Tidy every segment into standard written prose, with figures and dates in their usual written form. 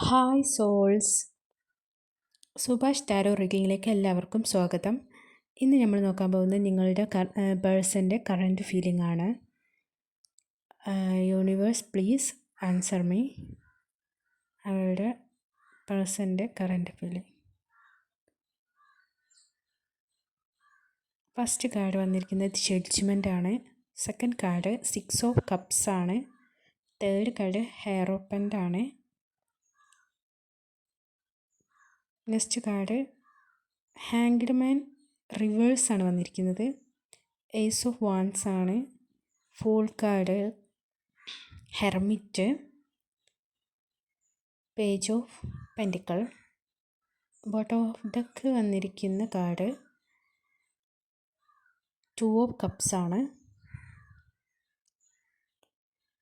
Hi souls. Subhash tarot റീഡിങ്ങിലേക്ക് എല്ലാവർക്കും സ്വാഗതം. ഇന്ന് നമ്മൾ നോക്കാൻ പോകുന്നത് നിങ്ങളുടെ പേഴ്സൻ്റെ കറൻറ്റ് ഫീലിംഗ് ആണ്. Universe please answer me. അവരുടെ പേഴ്സൻ്റെ കറൻറ്റ് ഫീലിംഗ്. ഫസ്റ്റ് കാർഡ് വന്നിരിക്കുന്നത് ജഡ്ജ്മെൻ്റ് ആണ്. സെക്കൻഡ് കാർഡ് 6 ഓഫ് കപ്സ് ആണ്. തേർഡ് കാർഡ് ഹെയറോപ്പൻ്റ് ആണ്. Next card hanged man reverse ആണ് വന്നിരിക്കുന്നത്. ഏസ് ഓഫ് വാൻസ് ആണ്. Fool card hermit. Page of pentacle. Bottom of deck വന്നിരിക്കുന്ന കാർഡ് 2 ഓഫ് കപ്സ് ആണ്.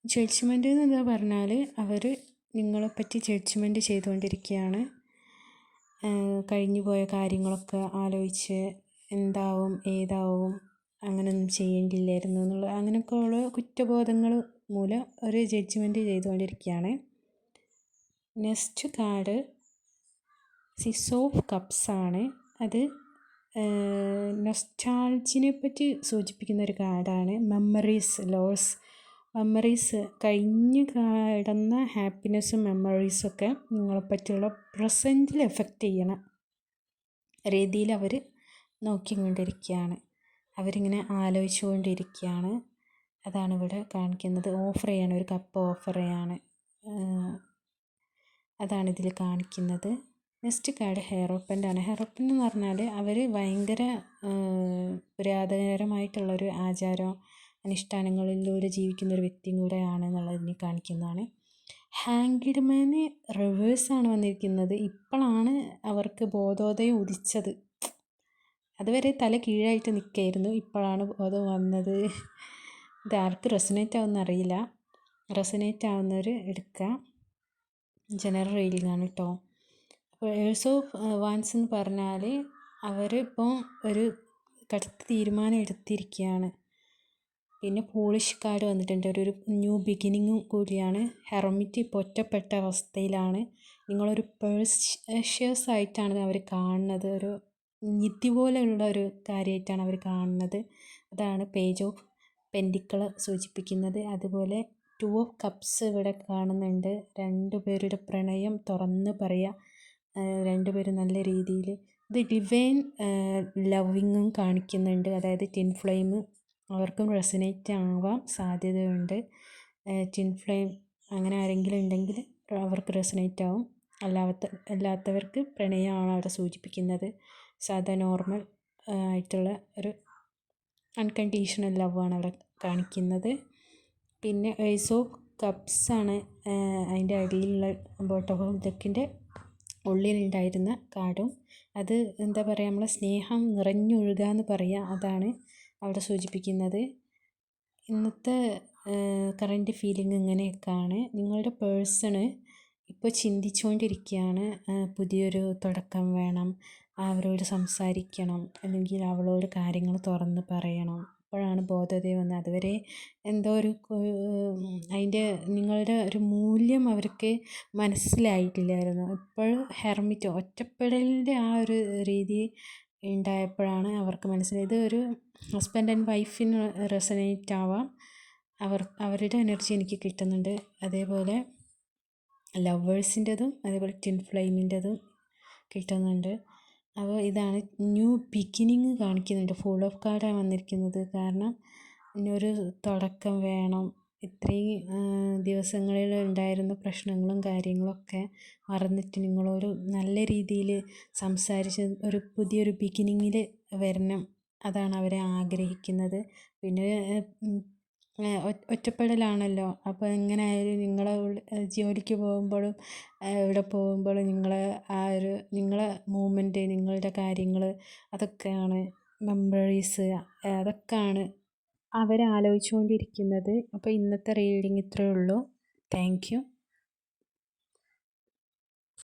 Judgement എന്ന് പറഞ്ഞാൽ അവർ നിങ്ങളെപ്പറ്റി ജഡ്ജ്മെൻറ്റ് ചെയ്തുകൊണ്ടിരിക്കുകയാണ്. കഴിഞ്ഞു പോയ കാര്യങ്ങളൊക്കെ ആലോചിച്ച് എന്താവും ഏതാവും അങ്ങനെയൊന്നും ചെയ്യേണ്ടില്ലായിരുന്നു എന്നുള്ള അങ്ങനെയൊക്കെയുള്ള കുറ്റബോധങ്ങൾ മൂലം ഒരു ജഡ്ജ്മെൻറ്റ് ചെയ്തുകൊണ്ടിരിക്കുകയാണ്. നെക്സ്റ്റ് കാർഡ് 6 ഓഫ് കപ്സ് ആണ്. അത് നൊസ്റ്റാൾജിനെ പറ്റി സൂചിപ്പിക്കുന്ന ഒരു കാർഡാണ്. മെമ്മറീസ് കഴിഞ്ഞ് കിടന്ന ഹാപ്പിനെസ്സും മെമ്മറീസൊക്കെ നിങ്ങളെപ്പറ്റിയുള്ള പ്രസൻറ്റിൽ എഫക്റ്റ് ചെയ്യണ രീതിയിൽ അവർ നോക്കിക്കൊണ്ടിരിക്കുകയാണ്. അവരിങ്ങനെ ആലോചിച്ചുകൊണ്ടിരിക്കുകയാണ്. അതാണ് ഇവിടെ കാണിക്കുന്നത്. ഓഫർ ചെയ്യാണ്, ഒരു കപ്പ് ഓഫർ ചെയ്യാണ്. അതാണ് ഇതിൽ കാണിക്കുന്നത്. നെക്സ്റ്റ് കാർഡ് ഹെയറോപ്പൻ്റ് ആണ്. ഹെയറോപ്പൻ്റ് എന്ന് പറഞ്ഞാൽ അവർ ഭയങ്കര പുരാതനപരമായിട്ടുള്ളൊരു ആചാരം അനുഷ്ഠാനങ്ങളിലൂടെ ജീവിക്കുന്ന ഒരു വ്യക്തിയും കൂടെയാണ് എന്നുള്ളതിനെ കാണിക്കുന്നതാണ്. ഹാങ്ക്ഡ് മാന് റിവേഴ്സാണ് വന്നിരിക്കുന്നത്. ഇപ്പോഴാണ് അവർക്ക് ബോധോദയം ഉദിച്ചത്. അതുവരെ തല കീഴായിട്ട് നിൽക്കുകയായിരുന്നു. ഇപ്പോഴാണ് ബോധം വന്നത്. ഇത് ആർക്ക് റെസനേറ്റ് ആവുമെന്ന് അറിയില്ല. റെസനേറ്റ് ആവുന്നവർ എടുക്കുക. ജനറൽ റീഡിംഗ് ആണ് കേട്ടോ. അപ്പോൾ ഏഴ്സ് ഓഫ് വാൻസ് എന്ന് പറഞ്ഞാൽ അവരിപ്പോൾ ഒരു കടുത്ത തീരുമാനം എടുത്തിരിക്കുകയാണ്. പിന്നെ പോളിഷ് കാർഡ് വന്നിട്ടുണ്ട്. ഒരു ന്യൂ ബിഗിനിങ്ങും കൂടിയാണ്. ഹെർമിറ്റ് ഇപ്പോൾ ഒറ്റപ്പെട്ട അവസ്ഥയിലാണ്. നിങ്ങളൊരു പേഴ്ഷ്യസ് ആയിട്ടാണ് അവർ കാണുന്നത്. ഒരു നിധി പോലെയുള്ള ഒരു കാര്യമായിട്ടാണ് അവർ കാണുന്നത്. അതാണ് പേജ് ഓഫ് പെൻറ്റിക്കിൾ സൂചിപ്പിക്കുന്നത്. അതുപോലെ 2 ഓഫ് കപ്സ് ഇവിടെ കാണുന്നുണ്ട്. രണ്ടുപേരുടെ പ്രണയം തുറന്ന് പറയുക. രണ്ടുപേരും നല്ല രീതിയിൽ ഇത് ഡിവൈൻ ലവിങ്ങും കാണിക്കുന്നുണ്ട്. അതായത് ടിൻ ഫ്ലെയിം അവർക്കും റെസനേറ്റ് ആവാൻ സാധ്യതയുണ്ട്. ടിൻ ഫ്ലെയിം അങ്ങനെ ആരെങ്കിലും ഉണ്ടെങ്കിൽ അവർക്ക് റെസനേറ്റ് ആവും. അല്ലാത്തവർക്ക് പ്രണയമാണ് അവിടെ സൂചിപ്പിക്കുന്നത്. സാധാ നോർമൽ ആയിട്ടുള്ള ഒരു അൺകണ്ടീഷണൽ ലവാണ് അവിടെ കാണിക്കുന്നത്. പിന്നെ ഏസ് ഓഫ് കപ്സ് ആണ് അതിൻ്റെ അടിയിലുള്ള ബോട്ടം ഓഫ് ഡെക്കിൻ്റെ ഉള്ളിലുണ്ടായിരുന്ന കാർഡും. അത് എന്താ പറയുക, നമ്മളെ സ്നേഹം നിറഞ്ഞൊഴുകുക എന്ന് പറയുക. അതാണ് അവിടെ സൂചിപ്പിക്കുന്നത്. ഇന്നത്തെ കറൻറ്റ് ഫീലിംഗ് ഇങ്ങനെയൊക്കെയാണ്. നിങ്ങളുടെ പേഴ്സണ് ഇപ്പോൾ ചിന്തിച്ചുകൊണ്ടിരിക്കുകയാണ്. പുതിയൊരു തുടക്കം വേണം, അവരോട് സംസാരിക്കണം, അല്ലെങ്കിൽ അവളോട് കാര്യങ്ങൾ തുറന്ന് പറയണം. അപ്പോഴാണ് ബോധോദയം വന്നത്. അതുവരെ എന്തോ ഒരു അതിൻ്റെ നിങ്ങളുടെ ഒരു മൂല്യം അവർക്ക് മനസ്സിലായിട്ടില്ലായിരുന്നു. ഇപ്പോൾ ഹെർമിറ്റ് ഒറ്റപ്പെടലിൻ്റെ ആ ഒരു രീതി ഉണ്ടായപ്പോഴാണ് അവർക്ക് മനസ്സിലായത്. ഒരു ഹസ്ബൻഡ് ആൻഡ് വൈഫിന് റെസനേറ്റ് ആവാം. അവരുടെ എനർജി എനിക്ക് കിട്ടുന്നുണ്ട്. അതേപോലെ ലവേഴ്സിൻ്റെതും അതേപോലെ ടിൻ ഫ്ലെയിമിൻ്റെതും കിട്ടുന്നുണ്ട്. അപ്പോൾ ഇതാണ് ന്യൂ ബിഗിനിങ് കാണിക്കുന്നുണ്ട്. ഫുൾ ഓഫ് കാർഡാണ് വന്നിരിക്കുന്നത്. കാരണം ഇനിയൊരു തുടക്കം വേണം. ഇത്രയും ദിവസങ്ങളിൽ ഉണ്ടായിരുന്ന പ്രശ്നങ്ങളും കാര്യങ്ങളൊക്കെ മറന്നിട്ട് നിങ്ങളോട് നല്ല രീതിയിൽ സംസാരിച്ച് ഒരു പുതിയൊരു ബിഗിനിങ്ങിൽ വരണം. അതാണ് അവരെ ആഗ്രഹിക്കുന്നത്. പിന്നെ ഒറ്റപ്പെടലാണല്ലോ. അപ്പോൾ എങ്ങനെ ആയാലും നിങ്ങളെ ജോലിക്ക് പോകുമ്പോഴും എവിടെ പോകുമ്പോഴും നിങ്ങളെ മൂമെൻറ്റ്, നിങ്ങളുടെ കാര്യങ്ങൾ അതൊക്കെയാണ് മെമ്മറീസ്. അതൊക്കെയാണ് അവരാലോചിച്ചുകൊണ്ടിരിക്കുന്നത്. അപ്പോൾ ഇന്നത്തെ റീഡിങ് ഇത്രയേ ഉള്ളൂ. Thank you.